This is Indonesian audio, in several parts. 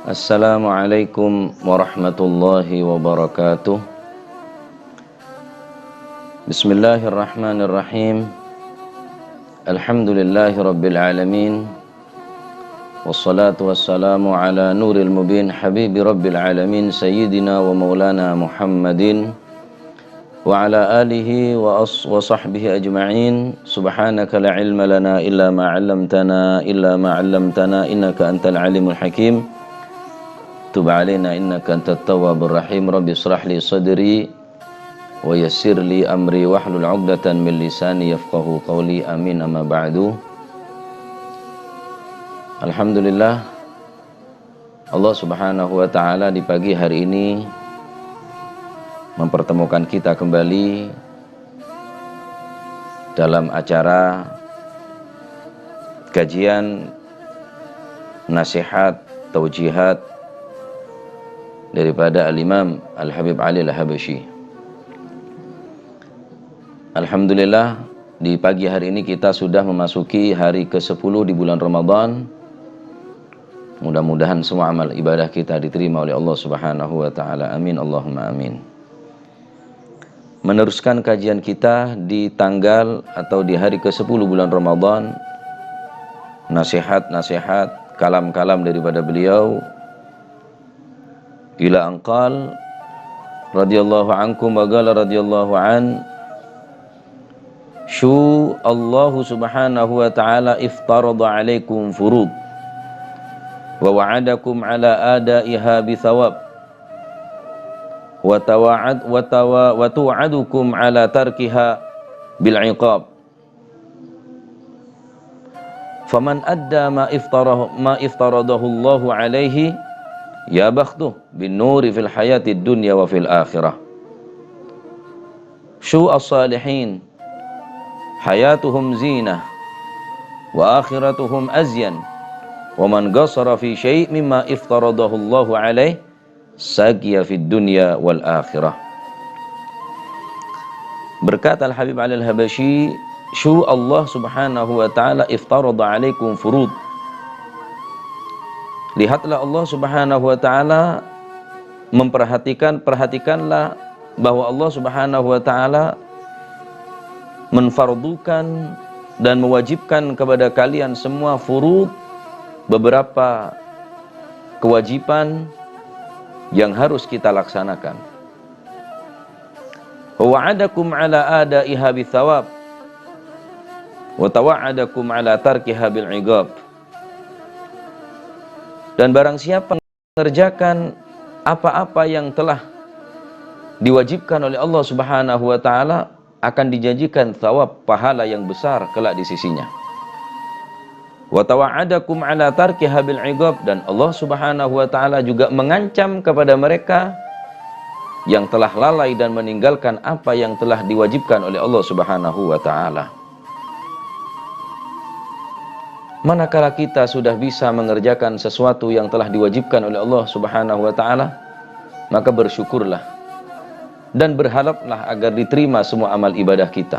Assalamualaikum warahmatullahi wabarakatuh. Bismillahirrahmanirrahim. Alhamdulillahi rabbil alamin. Wassalatu wassalamu ala nuril mubin habibi rabbil alamin sayyidina wa maulana Muhammadin wa ala alihi wa sahbihi ajma'in. Subhanaka la ilma lana illa ma 'allamtana innaka antal alimul hakim. Tub alaina innaka antat tawwabur rahim. Rabbi shrah li sadri wa yassir li amri wahlul 'uqdatan min lisani yafqahu qawli. Amin, amma ba'du. Alhamdulillah, Allah Subhanahu wa taala di pagi hari ini mempertemukan kita kembali dalam acara kajian nasihat taujihat daripada Al-Imam Al-Habib Ali Al-Habashi. Alhamdulillah, di pagi hari ini kita sudah memasuki hari ke-10 di bulan Ramadan. Mudah-mudahan semua amal ibadah kita diterima oleh Allah Subhanahu wa taala. Amin, Allahumma amin. Meneruskan kajian kita di tanggal atau di hari ke-10 bulan Ramadan, nasihat-nasihat, kalam-kalam daripada beliau ila anqal radhiyallahu ankum wa qala radhiyallahu an syu Allah subhanahu wa ta'ala iftarada alaikum furud wa wa'adakum ala adaiha bi thawab wa tu'adukum ala tarkiha bil iqab faman adda ma iftaradahu Allah alaihi ya bakhtuh bin nuri fil hayatid dunya wa fil akhirah. Syu as-salihin hayatuhum zinah wa akhiratuhum azyan wa man qasara fi syai' mimma iftaradahu Allahu alaih sagiya fid dunya wal akhirah. Berkata Al-Habib Ali Al-Habashi, syu Allah subhanahu wa ta'ala iftarada alaikum furud. Lihatlah Allah subhanahu wa ta'ala perhatikanlah bahwa Allah subhanahu wa ta'ala menfardukan dan mewajibkan kepada kalian semua furud, beberapa kewajiban yang harus kita laksanakan. Wa'adakum ala adaiha bithawab wa tawa'adakum ala tarkiha bil iqab. Dan barang siapa mengerjakan apa-apa yang telah diwajibkan oleh Allah Subhanahu wa taala, akan dijanjikan thawab pahala yang besar kelak di sisinya. Wa tawa'adakum ala tarkiha bil iqab, dan Allah Subhanahu wa taala juga mengancam kepada mereka yang telah lalai dan meninggalkan apa yang telah diwajibkan oleh Allah Subhanahu wa taala. Manakala kita sudah bisa mengerjakan sesuatu yang telah diwajibkan oleh Allah Subhanahu wa taala, maka bersyukurlah dan berharaplah agar diterima semua amal ibadah kita.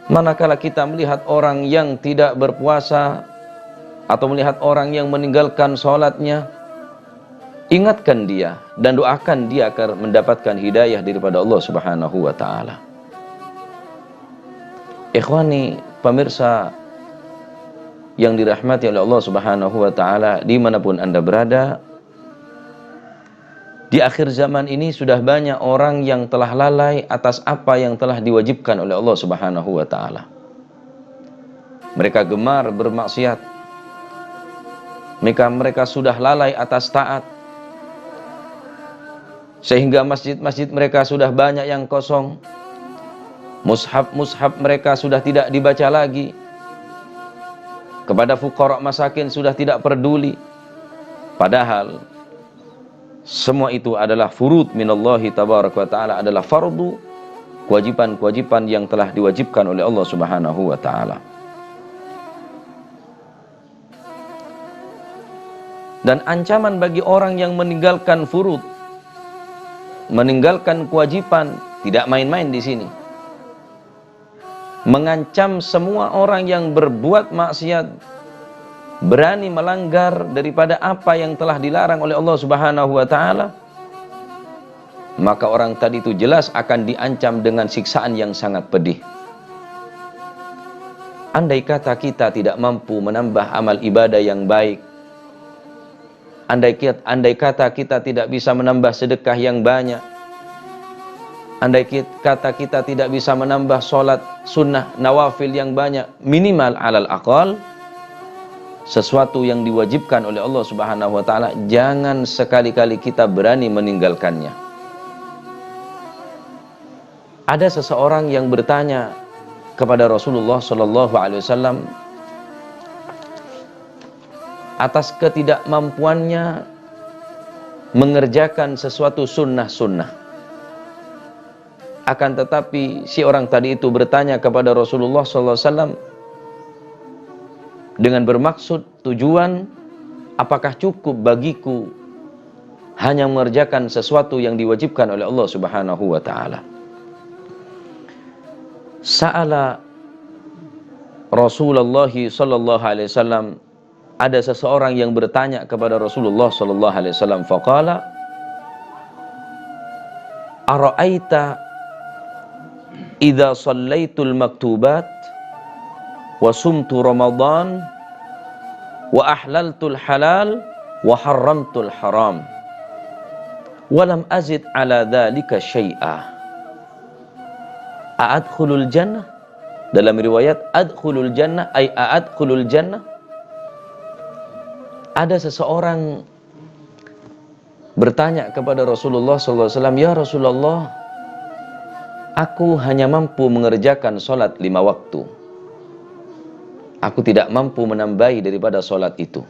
Manakala kita melihat orang yang tidak berpuasa atau melihat orang yang meninggalkan sholatnya, ingatkan dia dan doakan dia agar mendapatkan hidayah daripada Allah Subhanahu wa taala. Ikhwani, pemirsa yang dirahmati oleh Allah Subhanahu wa taala dimanapun Anda berada, di akhir zaman ini sudah banyak orang yang telah lalai atas apa yang telah diwajibkan oleh Allah Subhanahu wa taala. Mereka gemar bermaksiat. Mereka sudah lalai atas taat. Sehingga masjid-masjid mereka sudah banyak yang kosong. Mushaf mereka sudah tidak dibaca lagi. Kepada fuqara masakin sudah tidak peduli. Padahal semua itu adalah furud minallahi tabaraka wa ta'ala, adalah fardu, kewajiban-kewajiban yang telah diwajibkan oleh Allah Subhanahu wa ta'ala. Dan ancaman bagi orang yang meninggalkan furud, meninggalkan kewajiban, tidak main-main di sini. Mengancam semua orang yang berbuat maksiat berani melanggar daripada apa yang telah dilarang oleh Allah Subhanahu wa taala, maka orang tadi itu jelas akan diancam dengan siksaan yang sangat pedih. Andai kata kita tidak mampu menambah amal ibadah yang baik, andai kata kita tidak bisa menambah sedekah yang banyak, andai kata kita tidak bisa menambah sholat sunnah nawafil yang banyak, minimal alal aqal sesuatu yang diwajibkan oleh Allah Subhanahu wa taala, jangan sekali-kali kita berani meninggalkannya. Ada seseorang yang bertanya kepada Rasulullah sallallahu alaihi wasallam atas ketidakmampuannya mengerjakan sesuatu sunnah-sunnah. Akan tetapi si orang tadi itu bertanya kepada Rasulullah sallallahu alaihi wasallam dengan bermaksud tujuan, apakah cukup bagiku hanya mengerjakan sesuatu yang diwajibkan oleh Allah Subhanahu wa taala? Sa'ala Rasulullah sallallahu alaihi wasallam, ada seseorang yang bertanya kepada Rasulullah sallallahu alaihi wasallam, faqala ara'aita idza shallaitul maktubat wa sumtu ramadan wa ahlaltul halal wa haramtul haram wa lam azid ala dhalika syai'a a'adkhulul jannah? Dalam riwayat adkhulul jannah ay a'adkhulul jannah. Ada seseorang bertanya kepada Rasulullah SAW, ya Rasulullah, aku hanya mampu mengerjakan sholat 5 waktu. Aku tidak mampu menambahi daripada sholat itu.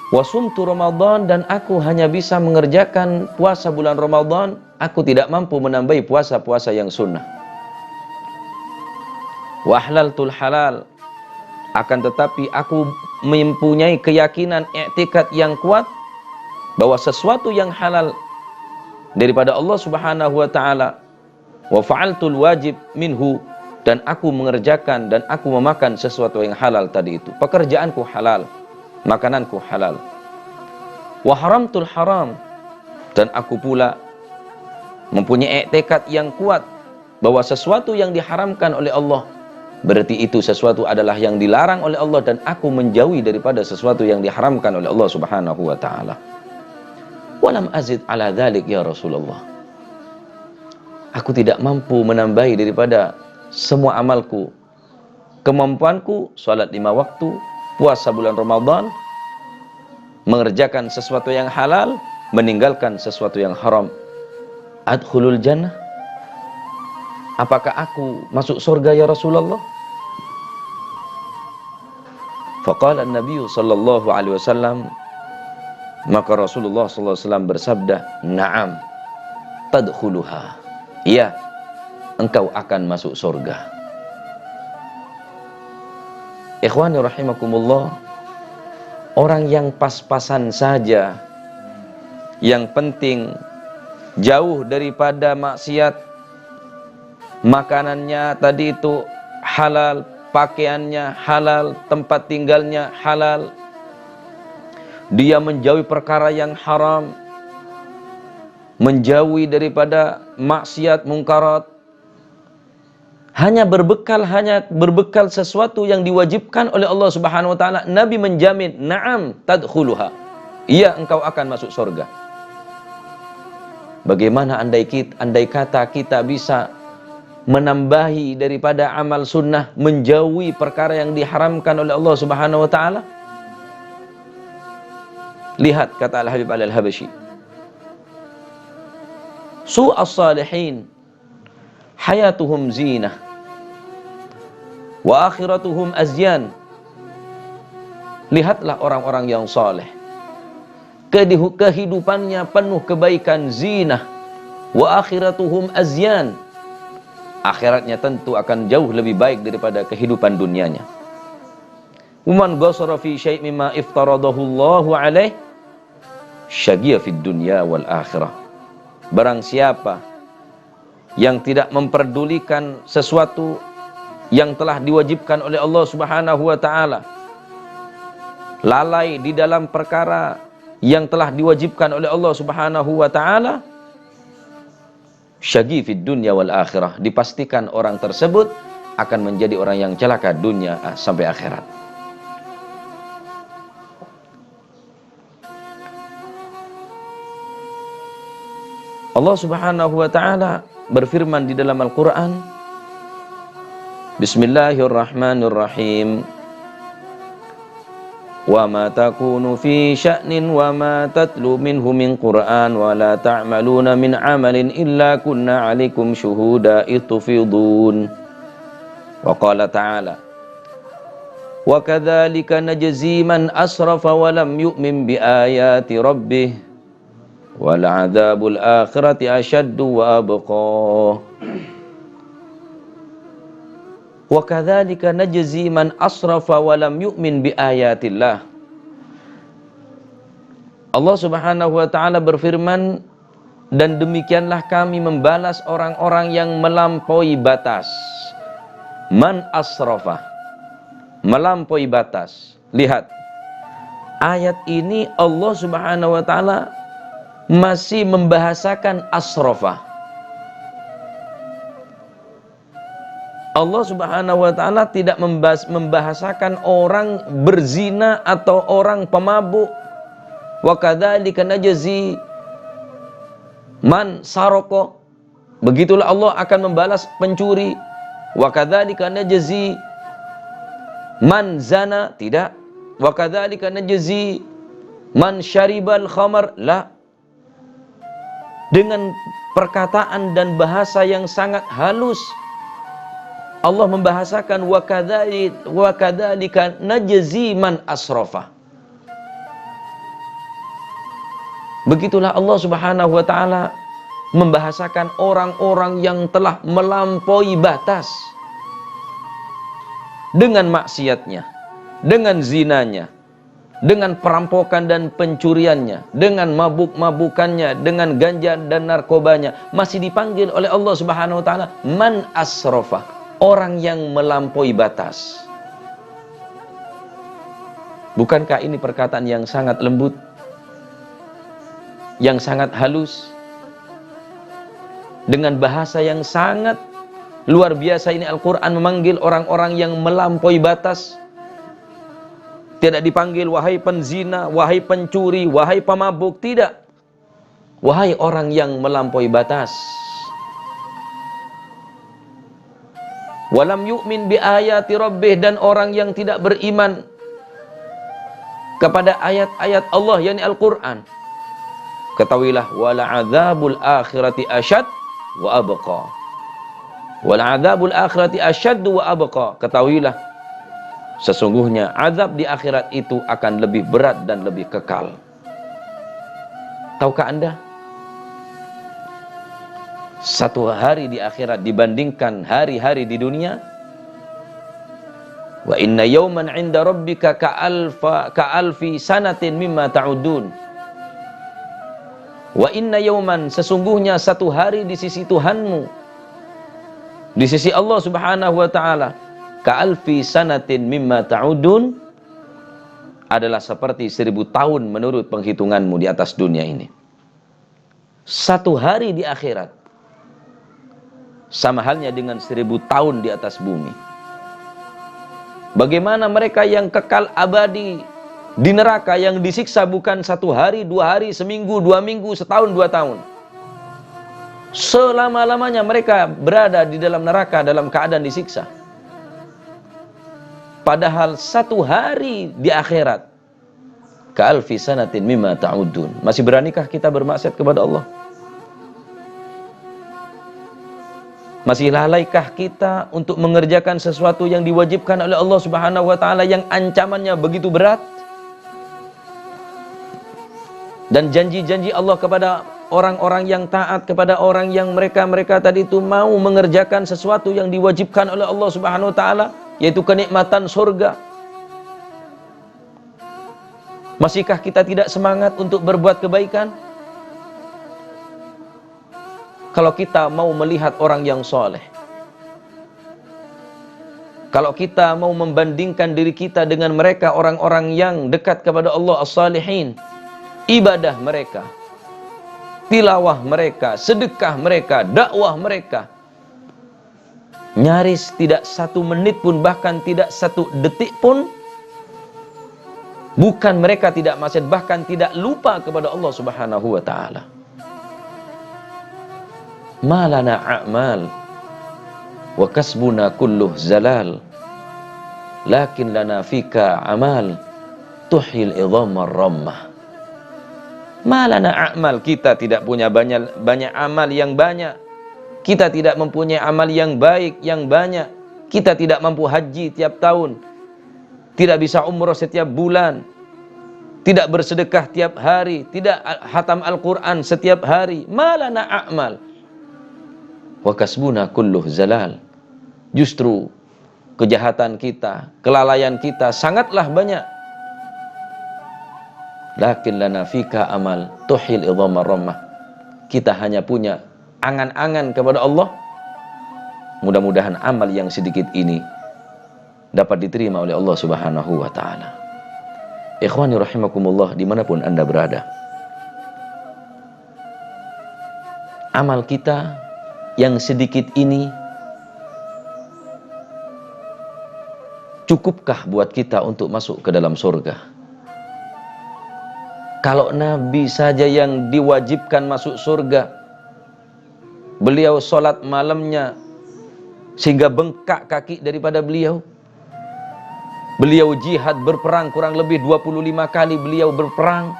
Wasumtu Ramadan, dan aku hanya bisa mengerjakan puasa bulan Ramadan. Aku tidak mampu menambahi puasa-puasa yang sunnah. Wa ahlaltul halal, akan tetapi aku mempunyai keyakinan i'tikad yang kuat bahwa sesuatu yang halal daripada Allah Subhanahu wa taala. Wa fa'altul wajib minhu, dan aku mengerjakan dan aku memakan sesuatu yang halal tadi itu. Pekerjaanku halal, makananku halal. Wa haramtul haram, dan aku pula mempunyai i'tikad yang kuat bahwa sesuatu yang diharamkan oleh Allah, berarti itu sesuatu adalah yang dilarang oleh Allah, dan aku menjauhi daripada sesuatu yang diharamkan oleh Allah Subhanahu wa taala. Walam azid ala dzalik ya Rasulullah. Aku tidak mampu menambahi daripada semua amalku. Kemampuanku salat 5 waktu, puasa bulan Ramadan, mengerjakan sesuatu yang halal, meninggalkan sesuatu yang haram. Adkhulul jannah, apakah aku masuk surga ya Rasulullah? Faqala an-nabiy sallallahu alaihi wasallam, maka Rasulullah sallallahu alaihi wasallam bersabda, na'am tadkhuluha, iya, engkau akan masuk surga. Ikhwani rahimakumullah, orang yang pas-pasan saja, yang penting jauh daripada maksiat, makanannya tadi itu halal, pakaiannya halal, tempat tinggalnya halal, dia menjauhi perkara yang haram, menjauhi daripada maksiat mungkarat, hanya berbekal sesuatu yang diwajibkan oleh Allah Subhanahu wa taala. Nabi menjamin, na'am tadkhuluha, iya, engkau akan masuk surga. Bagaimana andai kata kita bisa menambahi daripada amal sunnah, menjauhi perkara yang diharamkan oleh Allah Subhanahu wa taala? Lihat kata Al-Habib Al-Habashi, su'as salihin hayatuhum zinah wa akhiratuhum azyan. Lihatlah orang-orang yang saleh, kehidupannya penuh kebaikan, zinah, wa akhiratuhum azyan, akhiratnya tentu akan jauh lebih baik daripada kehidupan dunianya. Waman qasara fi syai' mimma iftaradahu Allahu alaih syaghiya fid dunya wal akhirah. Barang siapa yang tidak memperdulikan sesuatu yang telah diwajibkan oleh Allah Subhanahu wa taala, lalai di dalam perkara yang telah diwajibkan oleh Allah Subhanahu wa taala, syaqi fid dunya wal akhirah, dipastikan orang tersebut akan menjadi orang yang celaka dunia sampai akhirat. Allah Subhanahu wa taala berfirman di dalam Al-Qur'an, Bismillahirrahmanirrahim. Wa ma takunu fi sya'nin wa ma tatlu minhu min Qur'an wa la ta'maluna min 'amalin illa kunna 'alaikum syuhuda itufidun. Wa qala ta'ala, wa kadzalika najzi man asrafa wa lam yu'min bi ayati rabbih wal 'adzabul akhirati asyaddu wa abqa. Wa kadzalika najzi man asrafa wa lam yu'min bi ayatillah. Allah Subhanahu wa taala berfirman, dan demikianlah kami membalas orang-orang yang melampaui batas. Man asrafa, melampaui batas. Lihat, ayat ini Allah Subhanahu wa taala masih membahasakan asrafa. Allah Subhanahu wa taala tidak membahasakan orang berzina atau orang pemabuk. Wa kadzalika najzi man sarqa. Begitulah Allah akan membalas pencuri. Wa kadzalika najzi man zana. Tidak. Wa kadzalika najzi man syaribal khamar. La. Dengan perkataan dan bahasa yang sangat halus, Allah membahasakan wa kadzalika najzi man asrafa. Begitulah Allah Subhanahu wa taala membahasakan orang-orang yang telah melampaui batas dengan maksiatnya, dengan zinanya, dengan perampokan dan pencuriannya, dengan mabuk-mabukannya, dengan ganja dan narkobanya, masih dipanggil oleh Allah Subhanahu wa taala man asrafa, orang yang melampaui batas. Bukankah ini perkataan yang sangat lembut, yang sangat halus, dengan bahasa yang sangat luar biasa? Ini Al-Quran memanggil orang-orang yang melampaui batas. Tidak dipanggil wahai penzina, wahai pencuri, wahai pemabuk. Tidak. Wahai orang yang melampaui batas. Walam yu'min bi ayati rabbih, dan orang yang tidak beriman kepada ayat-ayat Allah, yakni Al-Quran. Ketahuilah, wala adzabul akhirati asyad wa abqa. Wala adzabul akhirati asyad wa abqa. Ketahuilah, sesungguhnya azab di akhirat itu akan lebih berat dan lebih kekal. Tahukah Anda? Satu hari di akhirat dibandingkan hari-hari di dunia. Wa inna yawman 'inda rabbika ka'alfi sanatin mimma ta'udun. Wa inna yawman, sesungguhnya satu hari di sisi Tuhanmu, di sisi Allah Subhanahu wa taala, ka'alfi sanatin mimma ta'udun, adalah seperti 1000 tahun menurut penghitunganmu di atas dunia ini. Satu hari di akhirat sama halnya dengan 1000 tahun di atas bumi. Bagaimana mereka yang kekal abadi di neraka, yang disiksa bukan satu hari, 2 hari, seminggu, 2 minggu, setahun, 2 tahun. Selama-lamanya mereka berada di dalam neraka dalam keadaan disiksa. Padahal satu hari di akhirat ka'alfi sanatin mimma ta'udun. Masih beranikah kita bermaksiat kepada Allah? Masih lalaikah kita untuk mengerjakan sesuatu yang diwajibkan oleh Allah Subhanahu wa taala, yang ancamannya begitu berat? Dan janji-janji Allah kepada orang-orang yang taat, kepada orang yang mereka tadi itu mau mengerjakan sesuatu yang diwajibkan oleh Allah Subhanahu wa taala, yaitu kenikmatan surga. Masihkah kita tidak semangat untuk berbuat kebaikan? Kalau kita mau melihat orang yang soleh, Kalau kita mau membandingkan diri kita dengan mereka, orang-orang yang dekat kepada Allah, as-salihin, ibadah mereka, tilawah mereka, sedekah mereka, dakwah mereka, nyaris tidak 1 menit pun, bahkan tidak 1 detik pun, bukan mereka tidak maksiat, bahkan tidak lupa kepada Allah Subhanahu wa ta'ala. Malana a'mal wa kasbuna kulluh zalal, lakin lana fika amal tuhil idhamar rammah. Malana a'mal, kita tidak punya banyak amal yang banyak. Kita tidak mempunyai amal yang baik yang banyak. Kita tidak mampu haji tiap tahun, tidak bisa umrah setiap bulan, tidak bersedekah tiap hari, tidak hatam Al-Quran setiap hari. Malana a'mal wa kasbuna kulluh zalal. Justru kejahatan kita, kelalaian kita sangatlah banyak. Lakin lana fika amal tuhil idhamar rammah. Kita hanya punya angan-angan kepada Allah. Mudah-mudahan amal yang sedikit ini dapat diterima oleh Allah Subhanahu wa ta'ala. Ikhwani rahimakumullah, dimanapun Anda berada, amal kita yang sedikit ini cukupkah buat kita untuk masuk ke dalam surga? Kalau Nabi saja yang diwajibkan masuk surga, beliau sholat malamnya sehingga bengkak kaki daripada beliau. Beliau jihad berperang, kurang lebih 25 kali beliau berperang.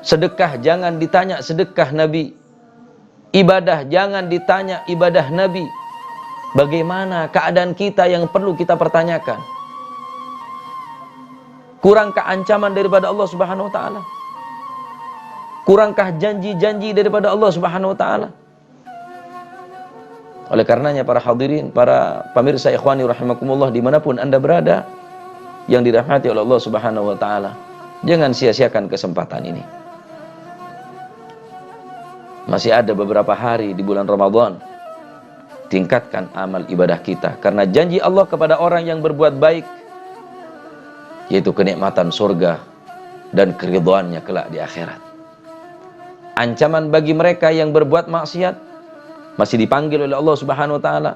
Sedekah jangan ditanya sedekah Nabi. Ibadah jangan ditanya ibadah Nabi. Bagaimana keadaan kita yang perlu kita pertanyakan? Kurangkah ancaman daripada Allah Subhanahu wa ta'ala? Kurangkah janji-janji daripada Allah Subhanahu wa ta'ala? Oleh karenanya para hadirin, para pemirsa ikhwani rahimakumullah, dimanapun Anda berada yang dirahmati oleh Allah Subhanahu wa ta'ala, jangan sia-siakan kesempatan ini. Masih ada beberapa hari di bulan Ramadan. Tingkatkan amal ibadah kita, karena janji Allah kepada orang yang berbuat baik yaitu kenikmatan surga dan keridhaannya kelak di akhirat. Ancaman bagi mereka yang berbuat maksiat masih dipanggil oleh Allah Subhanahu wa ta'ala.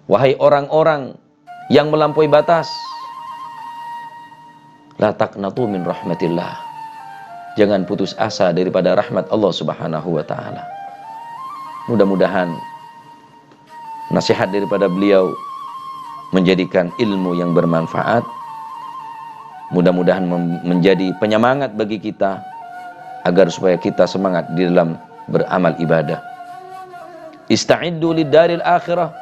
Wahai orang-orang yang melampaui batas, la taqnatu min rahmatillah, jangan putus asa daripada rahmat Allah Subhanahu wa ta'ala. Mudah-mudahan nasihat daripada beliau menjadikan ilmu yang bermanfaat. Mudah-mudahan menjadi penyemangat bagi kita agar supaya kita semangat di dalam beramal ibadah. Ista'iddu lid-daril akhirah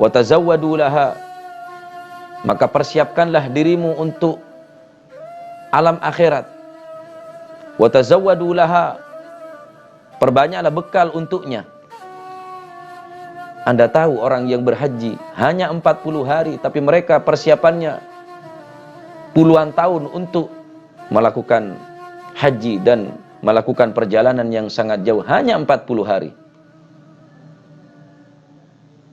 wa tazawwadu laha. Maka persiapkanlah dirimu untuk alam akhirat. Wa tazawwadu laha. Perbanyaklah bekal untuknya. Anda tahu orang yang berhaji hanya 40 hari, tapi mereka persiapannya puluhan tahun untuk melakukan haji dan melakukan perjalanan yang sangat jauh, hanya 40 hari.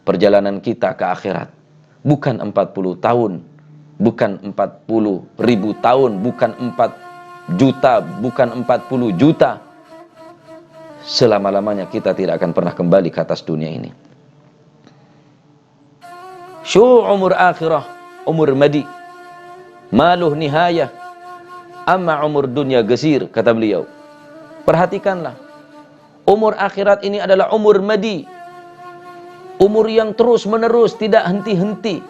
Perjalanan kita ke akhirat bukan 40 tahun, bukan 40.000 tahun, bukan 4 juta, bukan 40 juta. Selama-lamanya kita tidak akan pernah kembali ke atas dunia ini. Umur akhirah, umur madi, maluh nihayah, amma umur dunia gesir, kata beliau. Perhatikanlah, umur akhirat ini adalah umur madi, umur yang terus menerus, tidak henti-henti,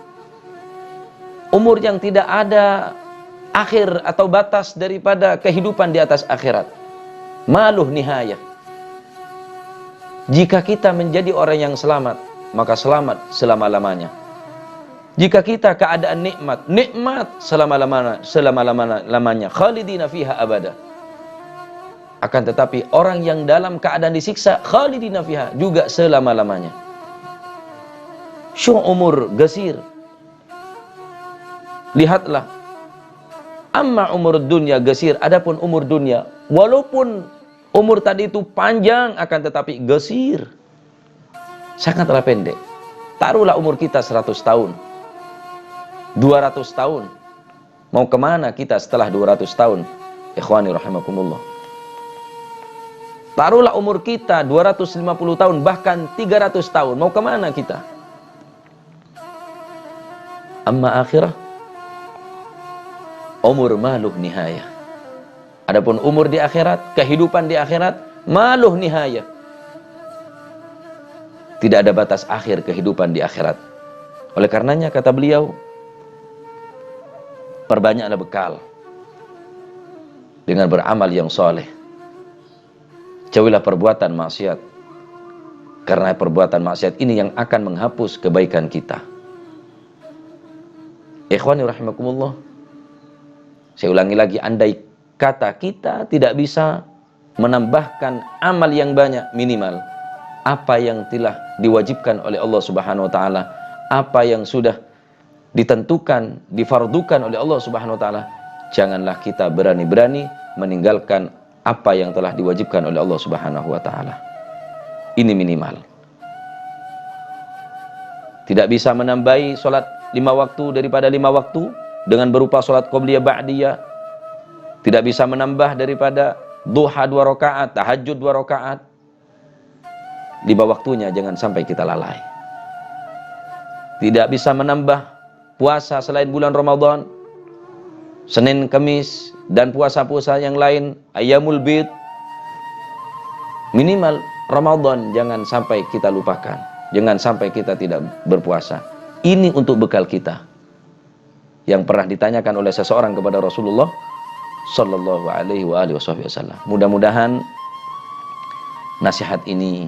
umur yang tidak ada akhir atau batas daripada kehidupan di atas akhirat. Maluh nihayah. Jika kita menjadi orang yang selamat, maka selamat selama-lamanya. Jika kita keadaan nikmat, nikmat selama-lamanya, khalidina fiha abada. Akan tetapi orang yang dalam keadaan disiksa, khalidina fiha, juga selama-lamanya. Umur gasir. Lihatlah, amma umur dunia gasir, adapun umur dunia, walaupun umur tadi itu panjang, akan tetapi gasir, sangatlah pendek. Taruhlah umur kita 100 tahun, 200 tahun. Mau kemana kita setelah 200 tahun? Ikhwani rahimakumullah. Taruhlah umur kita 250 tahun, bahkan 300 tahun. Mau kemana kita? Amma akhirah, umur maluh nihayah. Adapun umur di akhirat, kehidupan di akhirat, maluh nihayah. Tidak ada batas akhir kehidupan di akhirat. Oleh karenanya kata beliau, perbanyaklah bekal dengan beramal yang soleh. Jauhilah perbuatan maksiat, karena perbuatan maksiat ini yang akan menghapus kebaikan kita. Ikhwani rahimakumullah, saya ulangi lagi, andai kata kita tidak bisa menambahkan amal yang banyak, minimal apa yang telah diwajibkan oleh Allah Subhanahu wa taala, apa yang sudah ditentukan, difardukan oleh Allah Subhanahu wa taala, janganlah kita berani-berani meninggalkan apa yang telah diwajibkan oleh Allah Subhanahu wa taala. Ini minimal. Tidak bisa menambahi sholat 5 waktu daripada 5 waktu dengan berupa sholat qobliyah ba'diyah. Tidak bisa menambah daripada duha 2 rakaat, tahajud 2 rakaat. 5 waktunya jangan sampai kita lalai. Tidak bisa menambah puasa selain bulan Ramadan, Senin, Kamis, dan puasa-puasa yang lain, Ayyamul Bid. Minimal Ramadan jangan sampai kita lupakan. Jangan sampai kita tidak berpuasa. Ini untuk bekal kita. Yang pernah ditanyakan oleh seseorang kepada Rasulullah sallallahu alaihi wasallam. Mudah-mudahan nasihat ini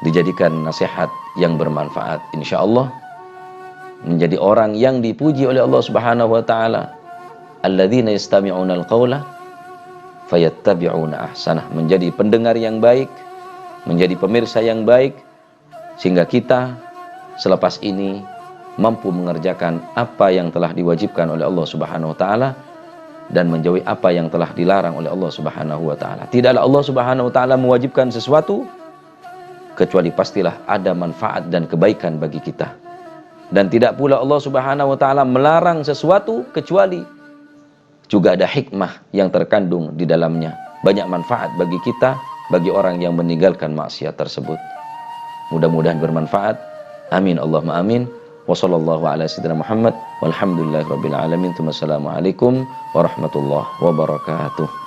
dijadikan nasihat yang bermanfaat, insyaallah, menjadi orang yang dipuji oleh Allah Subhanahu wa taala. Alladzina yastami'una al-qaula fayattabi'una ahsanah, menjadi pendengar yang baik, menjadi pemirsa yang baik, sehingga kita selepas ini mampu mengerjakan apa yang telah diwajibkan oleh Allah Subhanahu wa taala dan menjauhi apa yang telah dilarang oleh Allah Subhanahu wa taala. Tidaklah Allah Subhanahu wa taala mewajibkan sesuatu kecuali pastilah ada manfaat dan kebaikan bagi kita. Dan tidak pula Allah Subhanahu wa taala melarang sesuatu kecuali juga ada hikmah yang terkandung di dalamnya. Banyak manfaat bagi kita, bagi orang yang meninggalkan maksiat tersebut. Mudah-mudahan bermanfaat. Amin Allahumma amin. Wa sallallahu ala sayyidina Muhammad walhamdulillahirabbil alamin. Wassalamualaikum warahmatullahi wabarakatuh.